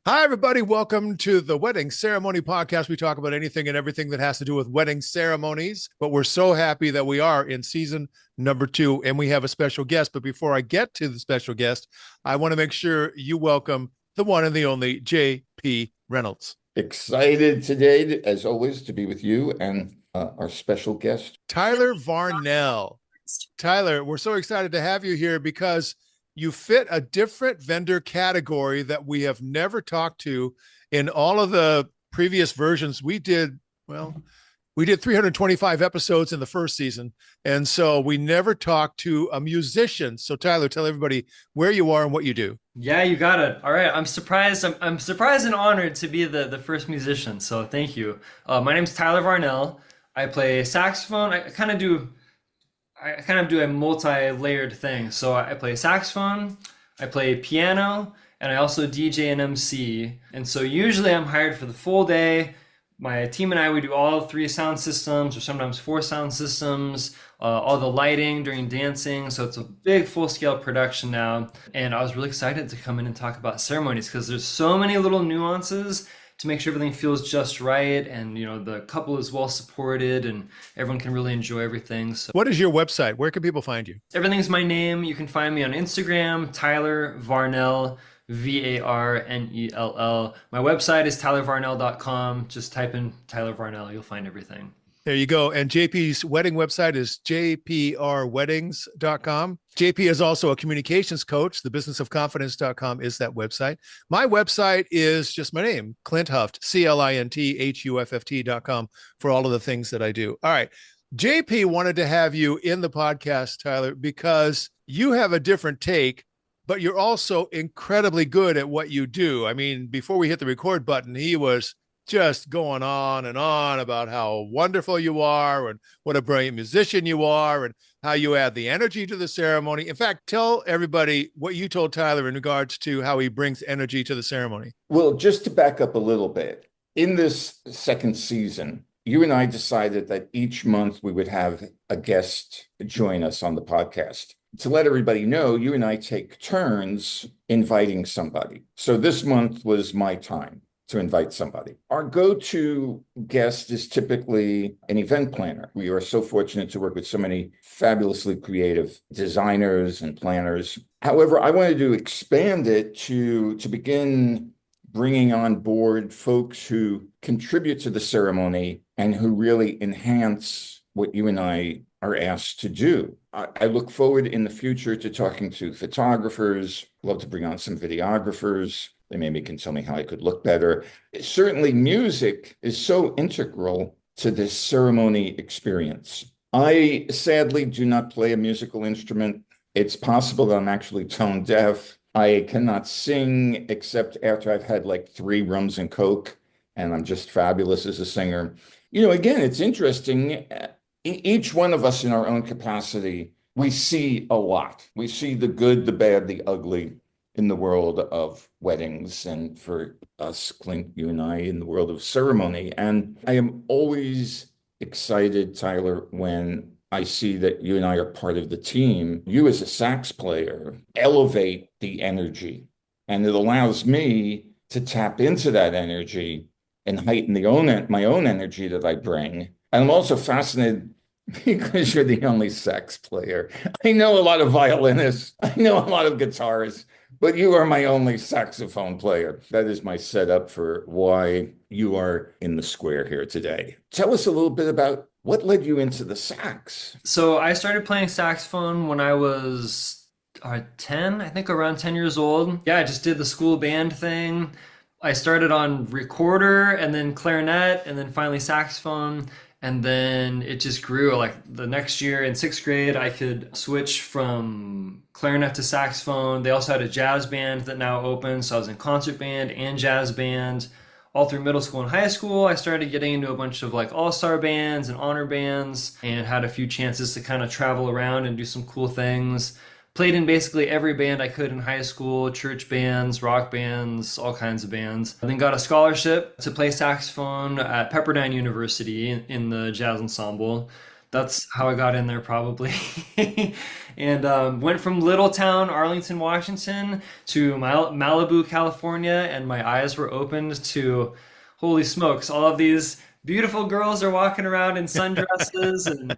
Hi, everybody. Welcome to the Wedding Ceremony Podcast. We talk about anything and everything that has to do with wedding ceremonies, but we're so happy that we are in season number 2 and we have a special guest. But before I get to the special guest, I want to make sure you welcome the one and the only JP Reynolds. Excited today, as always, to be with you and our special guest. Tyler Varnell. Tyler, we're so excited to have you here because you fit a different vendor category that we have never talked to in all of the previous versions. We did 325 episodes in the first season. And so we never talked to a musician. So Tyler, tell everybody where you are and what you do. Yeah, you got it. All right, I'm surprised. I'm surprised and honored to be the first musician. So thank you. My name's Tyler Varnell. I play saxophone. I kind of do a multi-layered thing. So I play saxophone, I play piano, and I also DJ and MC. And so usually I'm hired for the full day. My team and I, we do all three sound systems or sometimes four sound systems, all the lighting during dancing. So it's a big full-scale production now. And I was really excited to come in and talk about ceremonies because there's so many little nuances to make sure everything feels just right, and the couple is well supported and everyone can really enjoy everything. So What is your website? Where can people find you? everything's my name. You can find me on Instagram, Tyler Varnell, Varnell. My website is tylervarnell.com. Just type in Tyler Varnell, you'll find everything. There you go. And JP's wedding website is jprweddings.com. JP is also a communications coach. Thebusinessofconfidence.com is that website. My website is just my name, Clint Huft, CLINTHUFFT.com for all of the things that I do. All right. JP wanted to have you in the podcast, Tyler, because you have a different take, but you're also incredibly good at what you do. I mean, before we hit the record button, he was just going on and on about how wonderful you are and what a brilliant musician you are and how you add the energy to the ceremony. In fact, tell everybody what you told Tyler in regards to how he brings energy to the ceremony. Well, just to back up a little bit, in this second season, you and I decided that each month we would have a guest join us on the podcast. To let everybody know, you and I take turns inviting somebody. So this month was my time to invite somebody. Our go-to guest is typically an event planner. We are so fortunate to work with so many fabulously creative designers and planners. However, I wanted to expand it to begin bringing on board folks who contribute to the ceremony and who really enhance what you and I are asked to do. I look forward in the future to talking to photographers, love to bring on some videographers. They maybe can tell me how I could look better. Certainly, music is so integral to this ceremony experience. I sadly do not play a musical instrument. It's possible that I'm actually tone deaf. I cannot sing except after I've had like 3 rums and Coke, and I'm just fabulous as a singer. Again, it's interesting. Each one of us in our own capacity, we see a lot. We see the good, the bad, the ugly in the world of weddings, and for us, Clint, you and I, in the world of ceremony. And I am always excited, Tyler, when I see that you and I are part of the team. You as a sax player elevate the energy, and it allows me to tap into that energy and heighten my own energy that I bring. And I'm also fascinated because you're the only sax player. I know a lot of violinists, I know a lot of guitarists, but you are my only saxophone player. That is my setup for why you are in the square here today. Tell us a little bit about what led you into the sax. So I started playing saxophone when I was 10, I think around 10 years old. Yeah, I just did the school band thing. I started on recorder and then clarinet and then finally saxophone. And then it just grew. Like the next year in 6th grade, I could switch from clarinet to saxophone. They also had a jazz band that now opens. So I was in concert band and jazz band. All through middle school and high school, I started getting into a bunch of like all-star bands and honor bands and had a few chances to kind of travel around and do some cool things. Played in basically every band I could in high school, church bands, rock bands, all kinds of bands. I then got a scholarship to play saxophone at Pepperdine University in the jazz ensemble. That's how I got in there probably. And went from little town Arlington, Washington to Malibu, California, and my eyes were opened to holy smokes, all of these beautiful girls are walking around in sundresses, and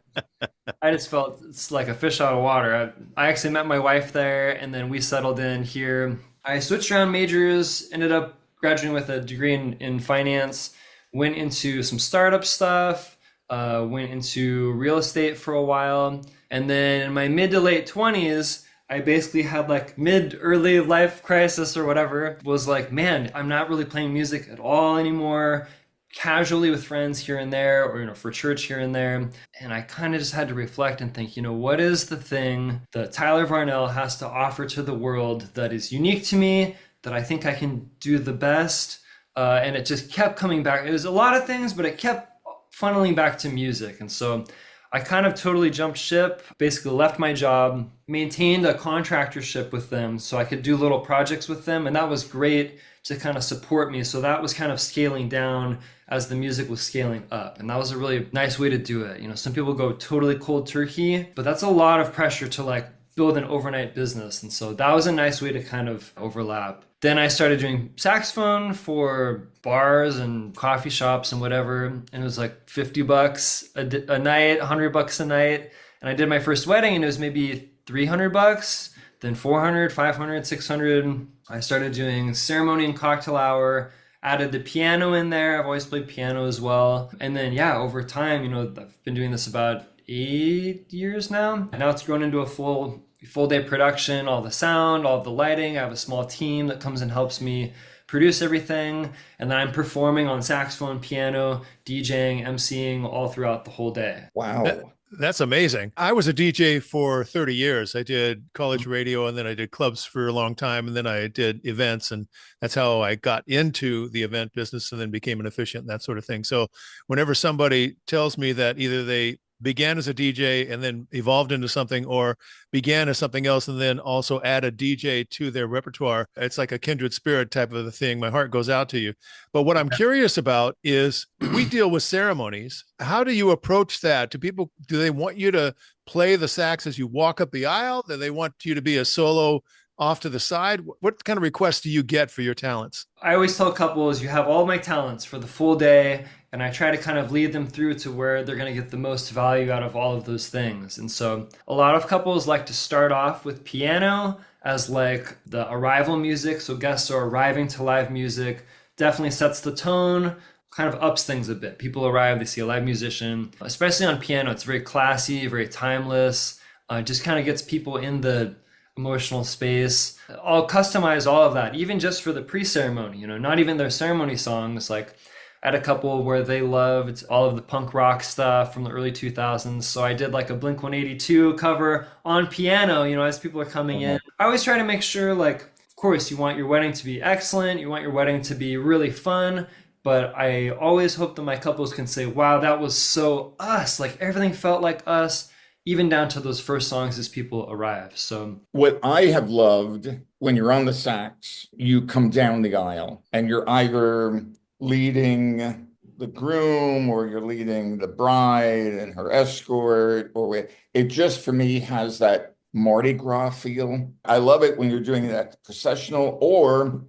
I just felt it's like a fish out of water. I actually met my wife there, and then we settled in here. I switched around majors, ended up graduating with a degree in finance, went into some startup stuff, went into real estate for a while. And then in my mid to late 20s, I basically had like early life crisis or whatever, was like, man, I'm not really playing music at all anymore, casually with friends here and there, or, for church here and there. And I kind of just had to reflect and think, what is the thing that Tyler Varnell has to offer to the world that is unique to me, that I think I can do the best? And it just kept coming back. It was a lot of things, but it kept funneling back to music. And so I kind of totally jumped ship, basically left my job, maintained a contractorship with them so I could do little projects with them. And that was great to kind of support me. So that was kind of scaling down as the music was scaling up. And that was a really nice way to do it. Some people go totally cold turkey, but that's a lot of pressure to like build an overnight business. And so that was a nice way to kind of overlap. Then I started doing saxophone for bars and coffee shops and whatever. And it was like $50 a night, $100 a night. And I did my first wedding and it was maybe $300, then 400, 500, 600. I started doing ceremony and cocktail hour, added the piano in there. I've always played piano as well. And then, over time, I've been doing this about 8 years now. And now it's grown into a full day production, all the sound, all the lighting. I have a small team that comes and helps me produce everything. And then I'm performing on saxophone, piano, DJing, MCing all throughout the whole day. Wow. That's amazing. I was a DJ for 30 years. I did college radio and then I did clubs for a long time. And then I did events. And that's how I got into the event business and then became an officiant and that sort of thing. So whenever somebody tells me that either they began as a DJ and then evolved into something, or began as something else and then also add a DJ to their repertoire, it's like a kindred spirit type of a thing. My heart goes out to you. But what I'm curious about is we deal with ceremonies. How do you approach that? Do they want you to play the sax as you walk up the aisle? Do they want you to be a solo off to the side? What kind of requests do you get for your talents? I always tell couples, you have all my talents for the full day, and I try to kind of lead them through to where they're going to get the most value out of all of those things. And so a lot of couples like to start off with piano as like the arrival music. So guests are arriving to live music, definitely sets the tone, kind of ups things a bit. People arrive, they see a live musician, especially on piano. It's very classy, very timeless, just kind of gets people in the emotional space. I'll customize all of that, even just for the pre-ceremony, not even their ceremony songs. Like I had a couple where they loved all of the punk rock stuff from the early 2000s. So I did like a Blink-182 cover on piano, as people are coming in. I always try to make sure, like, of course, you want your wedding to be excellent. You want your wedding to be really fun. But I always hope that my couples can say, wow, that was so us. Like everything felt like us, even down to those first songs as people arrive. So what I have loved, when you're on the sax, you come down the aisle and you're either leading the groom or you're leading the bride and her escort, or it just, for me, has that Mardi Gras feel. I love it when you're doing that processional, or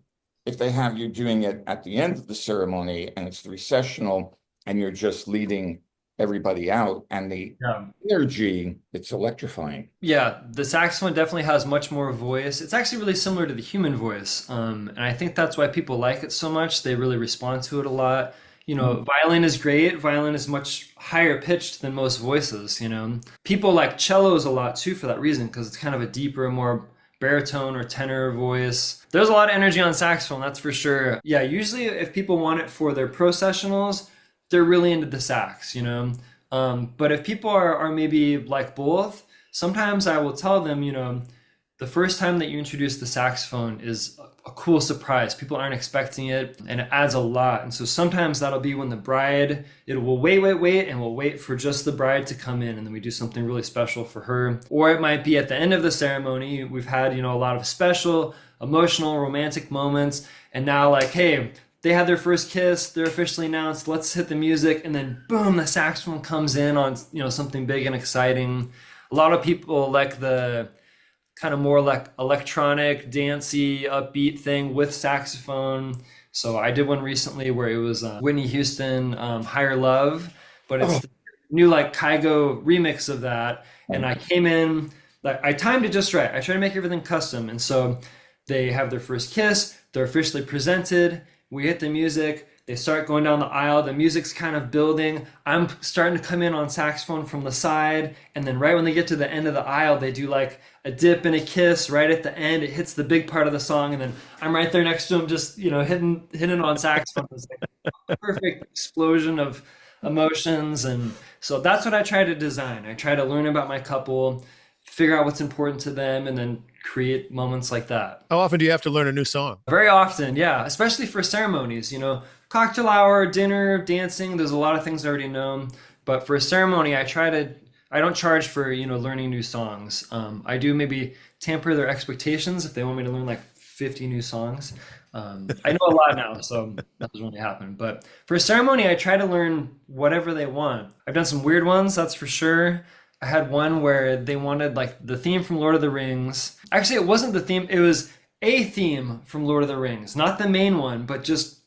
if they have you doing it at the end of the ceremony and it's the recessional and you're just leading everybody out, and the energy, it's electrifying. Yeah, the saxophone definitely has much more voice. It's actually really similar to the human voice. And I think that's why people like it so much. They really respond to it a lot. Violin is great. Violin is much higher pitched than most voices, People like cellos a lot too for that reason, because it's kind of a deeper, more baritone or tenor voice. There's a lot of energy on saxophone, that's for sure. Yeah, usually if people want it for their processionals, they're really into the sax, but if people are maybe like both, sometimes I will tell them, the first time that you introduce the saxophone is a cool surprise. People aren't expecting it, and it adds a lot. And so sometimes that'll be when the bride, it will wait, and we'll wait for just the bride to come in, and then we do something really special for her. Or it might be at the end of the ceremony. We've had, a lot of special, emotional, romantic moments, and now like, hey, they had their first kiss, they're officially announced, let's hit the music, and then boom, the saxophone comes in on, something big and exciting. A lot of people like the kind of more like electronic, dancey, upbeat thing with saxophone. So I did one recently where it was Whitney Houston, Higher Love, but it's Oh, the new like Kygo remix of that. And I came in, like I timed it just right. I try to make everything custom. And so they have their first kiss, they're officially presented, we hit the music, they start going down the aisle, the music's kind of building. I'm starting to come in on saxophone from the side, and then right when they get to the end of the aisle, they do like a dip and a kiss right at the end. It hits the big part of the song, and then I'm right there next to him, just hitting on saxophone. It's like a perfect explosion of emotions, and so that's what I try to design. I try to learn about my couple, figure out what's important to them, and then create moments like that. How often do you have to learn a new song? Very often, yeah, especially for ceremonies, cocktail hour, dinner, dancing, there's a lot of things I already know. But for a ceremony, I don't charge for, learning new songs. I do maybe tamper their expectations if they want me to learn like 50 new songs. I know a lot now, so that doesn't really happen. But for a ceremony, I try to learn whatever they want. I've done some weird ones, that's for sure. I had one where they wanted like the theme from Lord of the Rings. Actually, it wasn't the theme, it was a theme from Lord of the Rings, not the main one, but just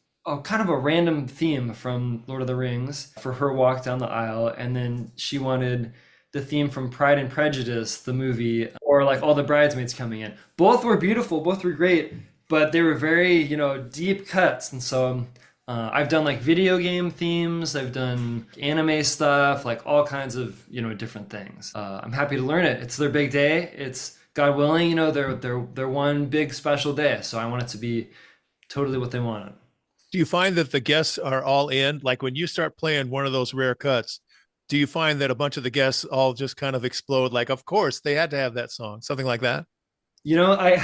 kind of a random theme from Lord of the Rings for her walk down the aisle. And then she wanted the theme from Pride and Prejudice, the movie, or like all the bridesmaids coming in. Both were beautiful, both were great, but they were very, deep cuts. And so I've done like video game themes, I've done anime stuff, like all kinds of, different things. I'm happy to learn it. It's their big day. It's God willing, their one big special day. So I want it to be totally what they wanted. Do you find that the guests are all in? Like when you start playing one of those rare cuts, do you find that a bunch of the guests all just kind of explode? Like, of course, they had to have that song, something like that? I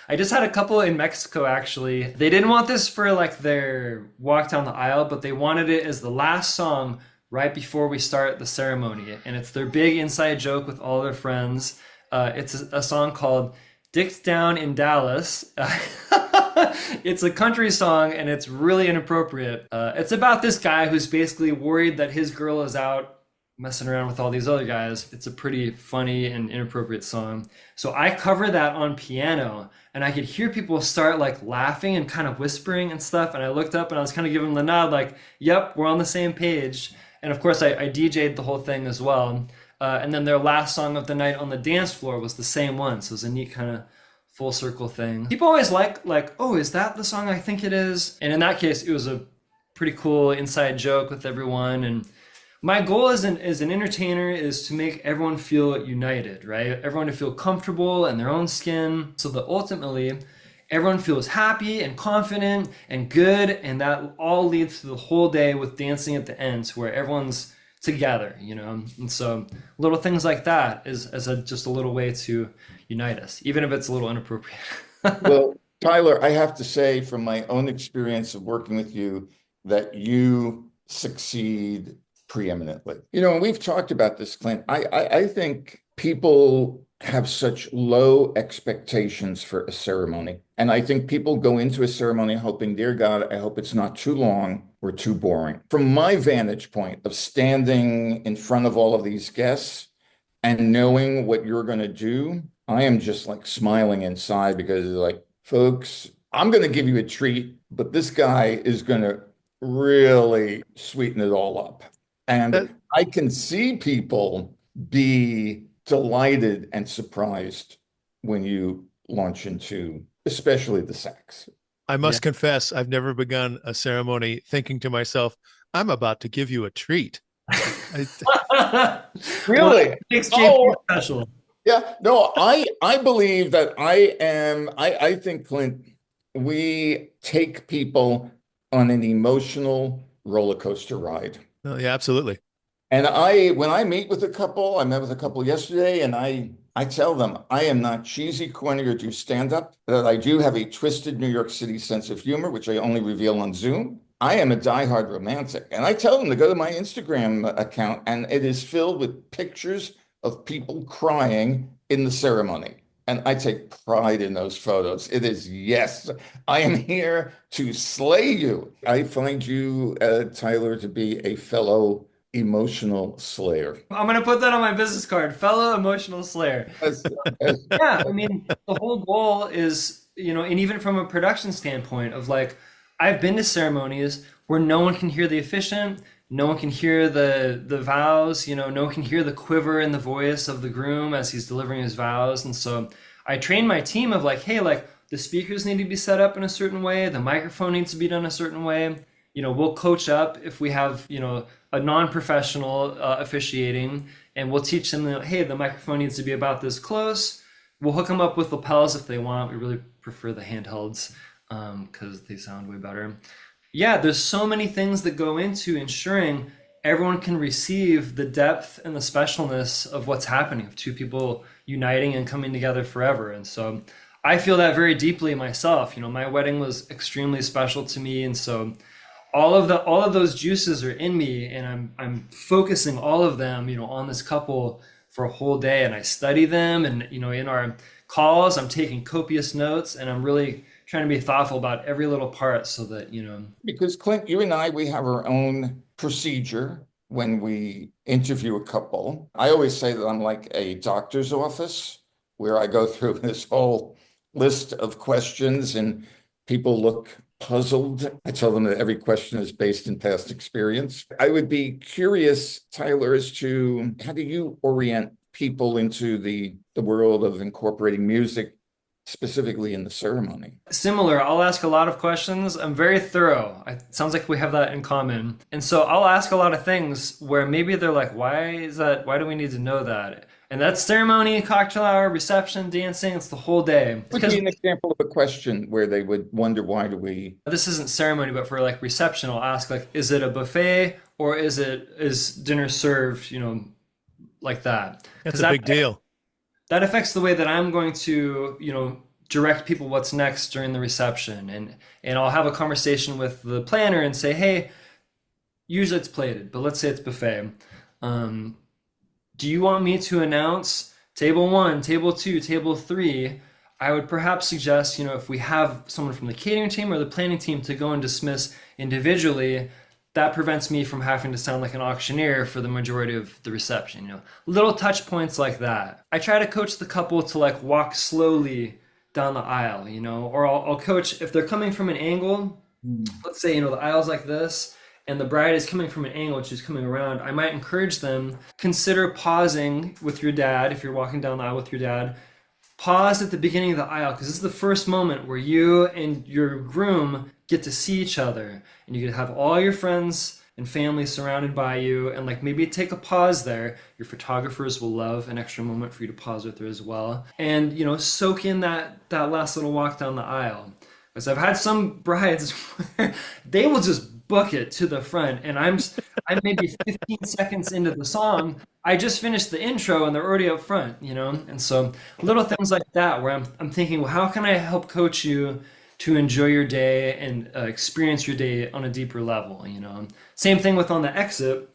I just had a couple in Mexico actually. They didn't want this for like their walk down the aisle, but they wanted it as the last song right before we start the ceremony. And it's their big inside joke with all their friends. It's a song called Dick Down in Dallas. It's a country song and it's really inappropriate. It's about this guy who's basically worried that his girl is out messing around with all these other guys. It's a pretty funny and inappropriate song. So I cover that on piano and I could hear people start like laughing and kind of whispering and stuff. And I looked up and I was kind of giving them the nod like, yep, we're on the same page. And of course I DJ'd the whole thing as well. And then their last song of the night on the dance floor was the same one. So it was a neat kind of full circle thing. People always like, oh, is that the song I think it is? And in that case, it was a pretty cool inside joke with everyone. And my goal as an entertainer is to make everyone feel united, right? Everyone to feel comfortable in their own skin so that ultimately everyone feels happy and confident and good. And that all leads to the whole day with dancing at the end to where everyone's together, And so little things like that is just a little way to unite us, even if it's a little inappropriate. well, Tyler, I have to say from my own experience of working with you that you succeed preeminently. And we've talked about this, Clint. I think people have such low expectations for a ceremony. And I think people go into a ceremony hoping, dear God, I hope it's not too long or too boring. From my vantage point of standing in front of all of these guests and knowing what you're going to do, I am just like smiling inside because like, folks, I'm going to give you a treat, but this guy is going to really sweeten it all up. And I can see people be delighted and surprised when you launch into, especially the sax. I must confess, I've never begun a ceremony thinking to myself, I'm about to give you a treat. Really? Makes JP special. Yeah, no, I believe that I think, Clint, we take people on an emotional roller coaster ride. Oh, yeah, absolutely. And when I meet with a couple, I met with a couple yesterday, and I tell them I am not cheesy, corny, or do stand-up, that I do have a twisted New York City sense of humor, which I only reveal on Zoom. I am a diehard romantic. And I tell them to go to my Instagram account, and it is filled with pictures of people crying in the ceremony. And I take pride in those photos. It is, yes, I am here to slay you. I find you, Tyler, to be a fellow emotional slayer. I'm gonna put that on my business card, fellow emotional slayer. Yes, yes. Yeah, I mean, the whole goal is, and even from a production standpoint of like, I've been to ceremonies where no one can hear the officiant, no one can hear the vows, no one can hear the quiver in the voice of the groom as he's delivering his vows. And so I train my team of like, hey, like the speakers need to be set up in a certain way, the microphone needs to be done a certain way. We'll coach up if we have, a non-professional officiating, and we'll teach them that, hey, the microphone needs to be about this close. We'll hook them up with lapels if they want. We really prefer the handhelds because they sound way better. Yeah, there's so many things that go into ensuring everyone can receive the depth and the specialness of what's happening, of two people uniting and coming together forever. And so I feel that very deeply myself. My wedding was extremely special to me, and so all of those juices are in me, and I'm focusing all of them, on this couple for a whole day, and I study them, and in our calls I'm taking copious notes, and I'm really trying to be thoughtful about every little part so that Because Clint, you and I, we have our own procedure when we interview a couple. I always say that I'm like a doctor's office where I go through this whole list of questions and people look puzzled. I tell them that every question is based in past experience. I would be curious, Tyler, as to how do you orient people into the world of incorporating music, specifically in the ceremony? Similar, I'll ask a lot of questions. I'm very thorough. It sounds like we have that in common. And so I'll ask a lot of things where maybe they're like, why is that? Why do we need to know that? And that's ceremony, cocktail hour, reception, dancing. It's the whole day. Would be an example of a question where they would wonder, why do we? This isn't ceremony, but for like reception, I'll ask like, is it a buffet or is dinner served, like that? That's a big deal. That affects the way that I'm going to, direct people what's next during the reception. And I'll have a conversation with the planner and say, hey, usually it's plated, but let's say it's buffet. Do you want me to announce table 1, table 2, table 3? I would perhaps suggest, if we have someone from the catering team or the planning team to go and dismiss individually, that prevents me from having to sound like an auctioneer for the majority of the reception. Little touch points like that. I try to coach the couple to like walk slowly down the aisle, or I'll coach if they're coming from an angle. Let's say, the aisle's like this, and the bride is coming from an angle, she's coming around. I might encourage them, consider pausing with your dad. If you're walking down the aisle with your dad, pause at the beginning of the aisle, because this is the first moment where you and your groom get to see each other, and you get to have all your friends and family surrounded by you, and like maybe take a pause there. Your photographers will love an extra moment for you to pause with her as well, and soak in that last little walk down the aisle. Because I've had some brides where they will just book it to the front, and I'm maybe 15 seconds into the song, I just finished the intro and they're already up front, and so little things like that where I'm thinking, well, how can I help coach you to enjoy your day and experience your day on a deeper level? Same thing with on the exit.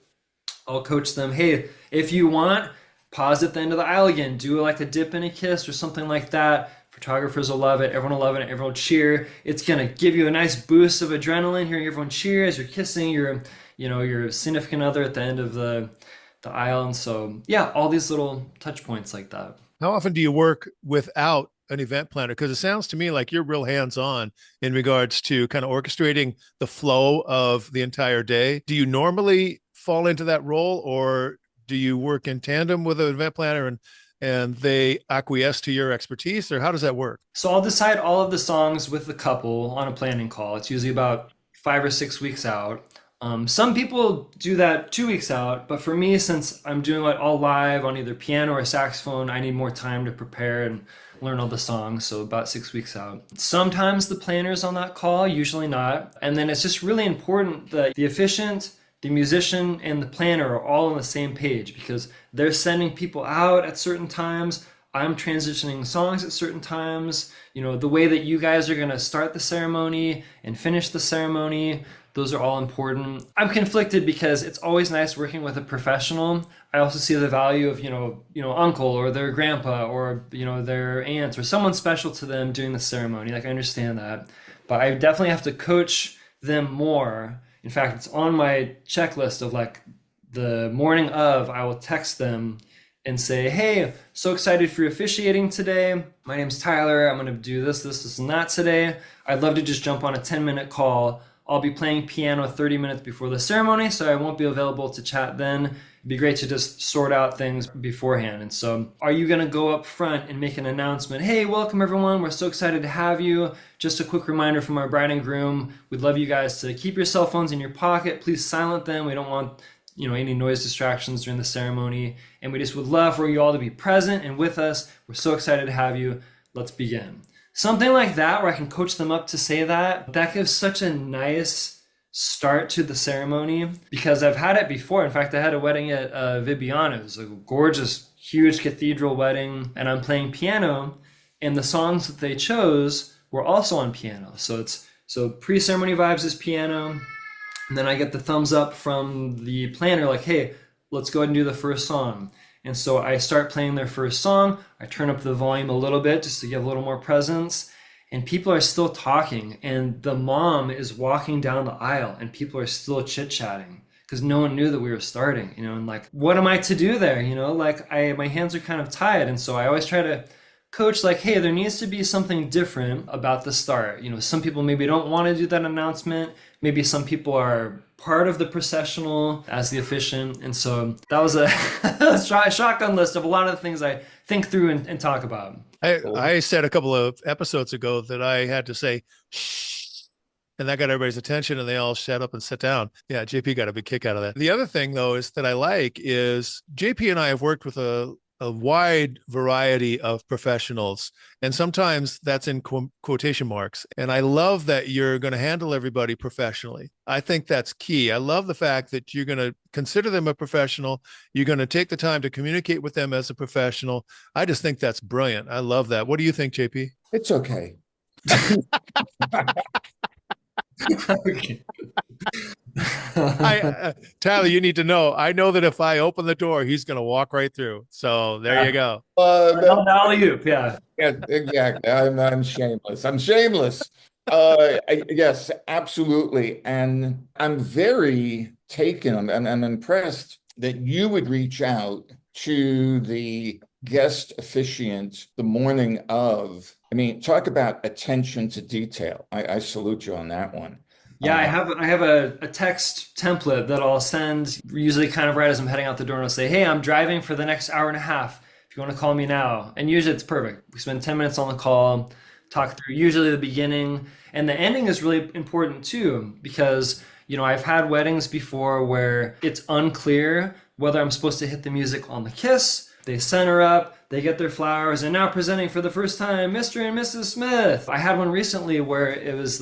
I'll coach them, hey, if you want, pause at the end of the aisle again, do like a dip and a kiss or something like that. Photographers will love it. Everyone will love it. Everyone will cheer. It's going to give you a nice boost of adrenaline, hearing everyone cheer as you're kissing your significant other at the end of the aisle. And so, yeah, all these little touch points like that. How often do you work without an event planner? Because it sounds to me like you're real hands-on in regards to kind of orchestrating the flow of the entire day. Do you normally fall into that role, or do you work in tandem with an event planner and they acquiesce to your expertise, or how does that work? So I'll decide all of the songs with the couple on a planning call. It's usually about 5 or 6 weeks out. Some people do that 2 weeks out, but for me, since I'm doing it all live on either piano or saxophone, I need more time to prepare and learn all the songs, so about 6 weeks out. Sometimes the planner's on that call, usually not. And then it's just really important that the officiant, the musician, and the planner are all on the same page, because they're sending people out at certain times. I'm transitioning songs at certain times. The way that you guys are going to start the ceremony and finish the ceremony, those are all important. I'm conflicted because it's always nice working with a professional. I also see the value of, uncle or their grandpa or, their aunt or someone special to them doing the ceremony. Like, I understand that. But I definitely have to coach them more. In fact, it's on my checklist of like the morning of, I will text them and say, hey, so excited for your officiating today. My name's Tyler. I'm going to do this, and that today. I'd love to just jump on a 10-minute call. I'll be playing piano 30 minutes before the ceremony, so I won't be available to chat then. It'd be great to just sort out things beforehand. And so, are you going to go up front and make an announcement? Hey, welcome everyone. We're so excited to have you. Just a quick reminder from our bride and groom. We'd love you guys to keep your cell phones in your pocket. Please silent them. We don't want any noise distractions during the ceremony. And we just would love for you all to be present and with us. We're so excited to have you. Let's begin. Something like that, where I can coach them up to say that gives such a nice start to the ceremony, because I've had it before. In fact, I had a wedding at Vibiano. It was a gorgeous, huge cathedral wedding, and I'm playing piano, and the songs that they chose were also on piano. So pre-ceremony vibes is piano, and then I get the thumbs up from the planner, like, hey, let's go ahead and do the first song. And so I start playing their first song. I turn up the volume a little bit just to give a little more presence. And people are still talking. And the mom is walking down the aisle and people are still chit-chatting because no one knew that we were starting, and like, what am I to do there? Like my hands are kind of tied. And so I always try to coach, like, hey, there needs to be something different about the start. Some people maybe don't want to do that announcement. Maybe some people are part of the processional as the officiant. And so that was a shotgun list of a lot of the things I think through and talk about. I said a couple of episodes ago that I had to say, shh, and that got everybody's attention and they all shut up and sit down. Yeah, JP got a big kick out of that. The other thing, though, is that I like is JP and I have worked with a wide variety of professionals, and sometimes that's in quotation marks. And I love that you're going to handle everybody professionally. I think that's key. I love the fact that you're going to consider them a professional. You're going to take the time to communicate with them as a professional. I just think that's brilliant. I love that. What do you think, JP? It's okay. Okay. Tyler, you need to know. I know that if I open the door, he's going to walk right through. So there you go. Alley-oop, yeah. Yeah, exactly. I'm shameless. Yes, absolutely. And I'm very taken. I'm impressed that you would reach out to the guest officiant the morning of. I mean, talk about attention to detail. I salute you on that one. Yeah, I have a text template that I'll send usually kind of right as I'm heading out the door, and I'll say, hey, I'm driving for the next hour and a half. If you want to call me now. And usually it's perfect. We spend 10 minutes on the call, talk through usually the beginning. And the ending is really important too, because, I've had weddings before where it's unclear whether I'm supposed to hit the music on the kiss. They send her up, they get their flowers, and now presenting for the first time, Mr. and Mrs. Smith. I had one recently where it was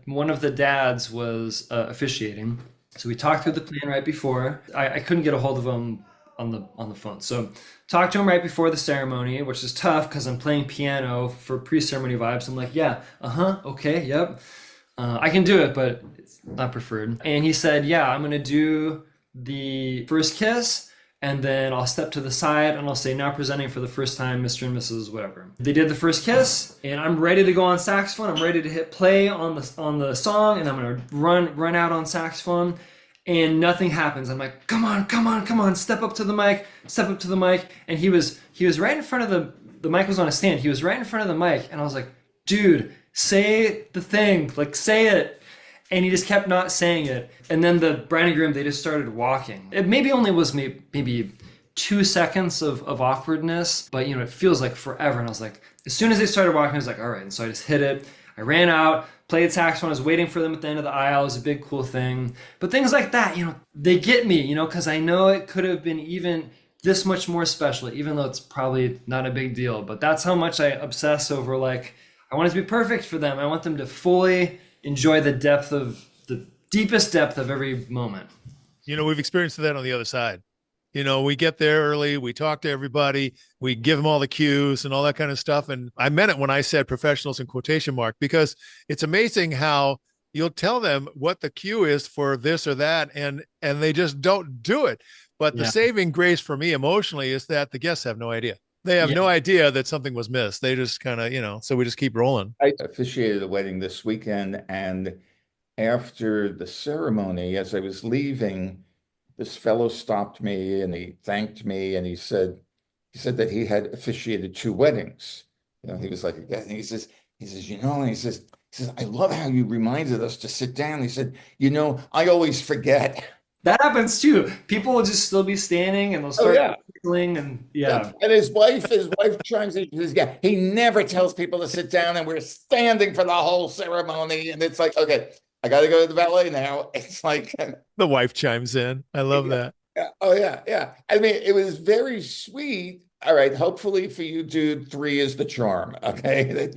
one of the dads was officiating. So we talked through the plan right before. I couldn't get a hold of him on the phone. So talked to him right before the ceremony, which is tough because I'm playing piano for pre-ceremony vibes. I'm like, yeah, okay, yep. I can do it, but it's not preferred. And he said, yeah, I'm going to do the first kiss, and then I'll step to the side and I'll say, now presenting for the first time, Mr. and Mrs. whatever. They did the first kiss, and I'm ready to go on saxophone. I'm ready to hit play on the song, and I'm going to run out on saxophone, and nothing happens. I'm like, come on, step up to the mic. And he was right in front of the mic was on a stand. He was right in front of the mic, and I was like, dude, say the thing, like say it. And he just kept not saying it. And then the bride and groom, they just started walking. It maybe only was maybe 2 seconds of awkwardness, but it feels like forever. And I was like, as soon as they started walking, I was like, all right. And so I just hit it. I ran out, played saxophone. I was waiting for them at the end of the aisle. It was a big, cool thing. But things like that, they get me, because I know it could have been even this much more special, even though it's probably not a big deal. But that's how much I obsess over, like, I want it to be perfect for them. I want them to fully enjoy the deepest depth of every moment. We've experienced that on the other side. We get there early, we talk to everybody, we give them all the cues and all that kind of stuff. And I meant it when I said professionals in quotation mark, because it's amazing how you'll tell them what the cue is for this or that, and they just don't do it. But the Yeah. saving grace for me emotionally is that the guests have no idea. They have Yeah. no idea that something was missed. They just kind of, so we just keep rolling. I officiated a wedding this weekend, and after the ceremony, as I was leaving, this fellow stopped me and he thanked me, and he said that he had officiated 2 weddings. He was like, and he says, I love how you reminded us to sit down. He said, I always forget. That happens too. People will just still be standing and they'll Oh start yeah. giggling and Yeah. And his wife chimes in. She says, yeah, he never tells people to sit down, and we're standing for the whole ceremony. And it's like, okay, I got to go to the ballet now. It's like, The wife chimes in. I love that. yeah. Oh yeah, yeah. I mean, it was very sweet. All right, hopefully for you, dude, 3 is the charm. Okay,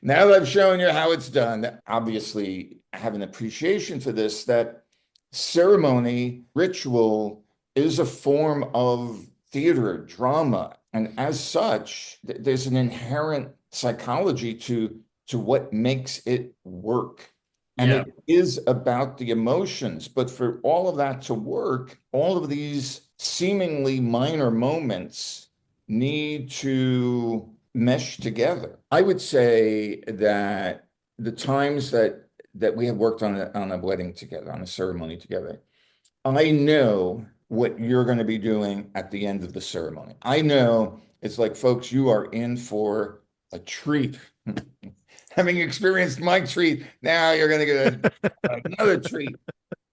now that I've shown you how it's done, obviously I have an appreciation for this, that ceremony ritual is a form of theater, drama, and as such, there's an inherent psychology to what makes it work. And yeah. it is about the emotions. But for all of that to work, all of these seemingly minor moments need to mesh together. I would say that the times that we have worked on a wedding together, on a ceremony together, I know what you're going to be doing at the end of the ceremony. I know it's like, folks, you are in for a treat. Having experienced my treat, now you're going to get another treat.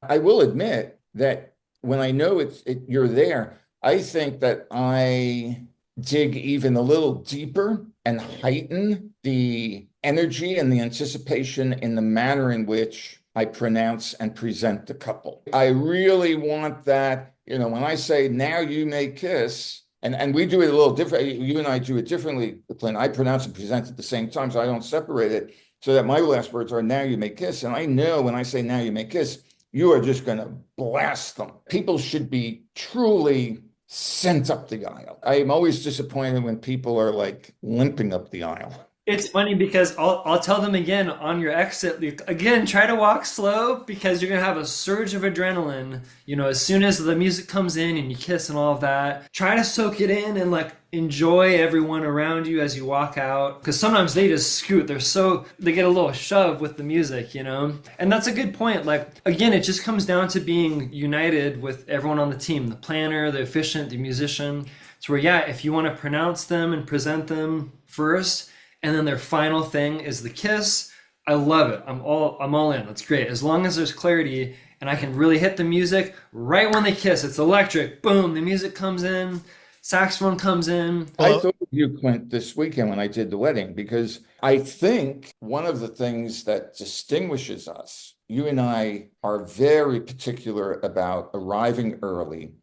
I will admit that when I know you're there, I think that I dig even a little deeper and heighten the energy and the anticipation in the manner in which I pronounce and present the couple. I really want that, when I say, now you may kiss, and we do it a little different. You and I do it differently, Clint. I pronounce and present at the same time, so I don't separate it, so that my last words are, now you may kiss. And I know when I say, now you may kiss, you are just going to blast them. People should be truly sent up the aisle. I am always disappointed when people are like limping up the aisle. It's funny because I'll tell them again on your exit, again, try to walk slow because you're gonna have a surge of adrenaline, as soon as the music comes in and you kiss and all of that. Try to soak it in and enjoy everyone around you as you walk out, because sometimes they just scoot. They get a little shove with the music, and that's a good point. Again, it just comes down to being united with everyone on the team, the planner, the officiant, the musician. It's where, yeah, if you want to pronounce them and present them first, and then their final thing is the kiss, I love it. I'm all in. That's great. As long as there's clarity and I can really hit the music right when they kiss. It's electric. Boom, the music comes in, saxophone comes in. I thought of you, Clint, this weekend when I did the wedding, because I think one of the things that distinguishes us, you and I are very particular about arriving early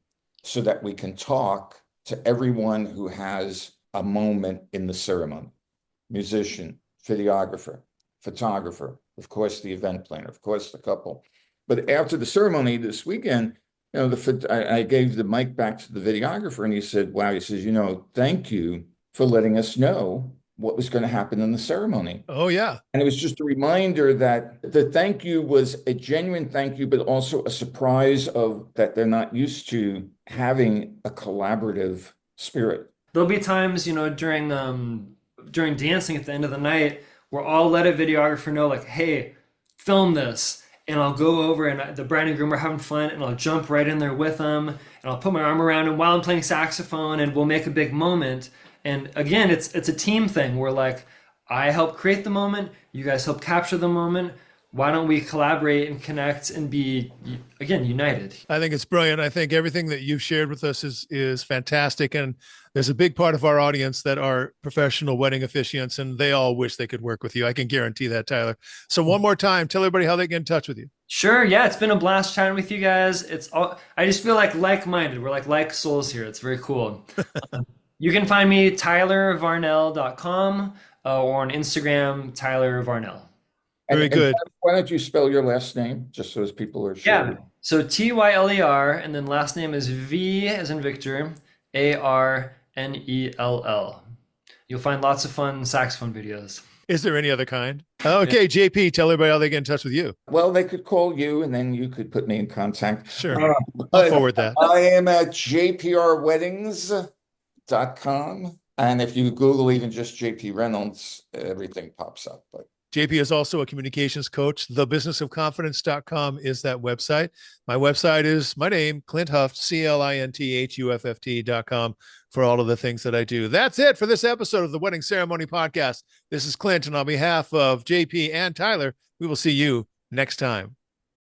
so that we can talk to everyone who has a moment in the ceremony. Musician, videographer, photographer, of course, the event planner, of course, the couple. But after the ceremony this weekend, I gave the mic back to the videographer, and he said, wow, he says, thank you for letting us know what was going to happen in the ceremony. Oh, yeah. And it was just a reminder that the thank you was a genuine thank you, but also a surprise of that they're not used to having a collaborative spirit. There'll be times, during dancing at the end of the night where I'll let a videographer know, hey, film this. And I'll go over, and the bride and groom are having fun, and I'll jump right in there with them, and I'll put my arm around him while I'm playing saxophone, and we'll make a big moment. And again, it's a team thing where I help create the moment, you guys help capture the moment. Why don't we collaborate and connect and be, again, united? I think it's brilliant. I think everything that you've shared with us is fantastic. And there's a big part of our audience that are professional wedding officiants, and they all wish they could work with you. I can guarantee that, Tyler. So one more time, tell everybody how they get in touch with you. Sure. Yeah, it's been a blast chatting with you guys. I just feel like-minded. We're like souls here. It's very cool. You can find me tylervarnell.com or on Instagram, Tyler Varnell. Very good. Why don't you spell your last name just so as people are sure? Yeah, So Tyler, and then last name is V as in Victor, Arnell. You'll find lots of fun saxophone videos. Is there any other kind? Okay, JP, tell everybody how they get in touch with you. Well, they could call you and then you could put me in contact. Sure. I'll forward that. I am at jprweddings.com. And if you Google even just JP Reynolds, everything pops up. But JP is also a communications coach. Thebusinessofconfidence.com is that website. My website is my name, Clint Huff, CLINTHUFFT.com for all of the things that I do. That's it for this episode of the Wedding Ceremony Podcast. This is Clint, and on behalf of JP and Tyler, we will see you next time.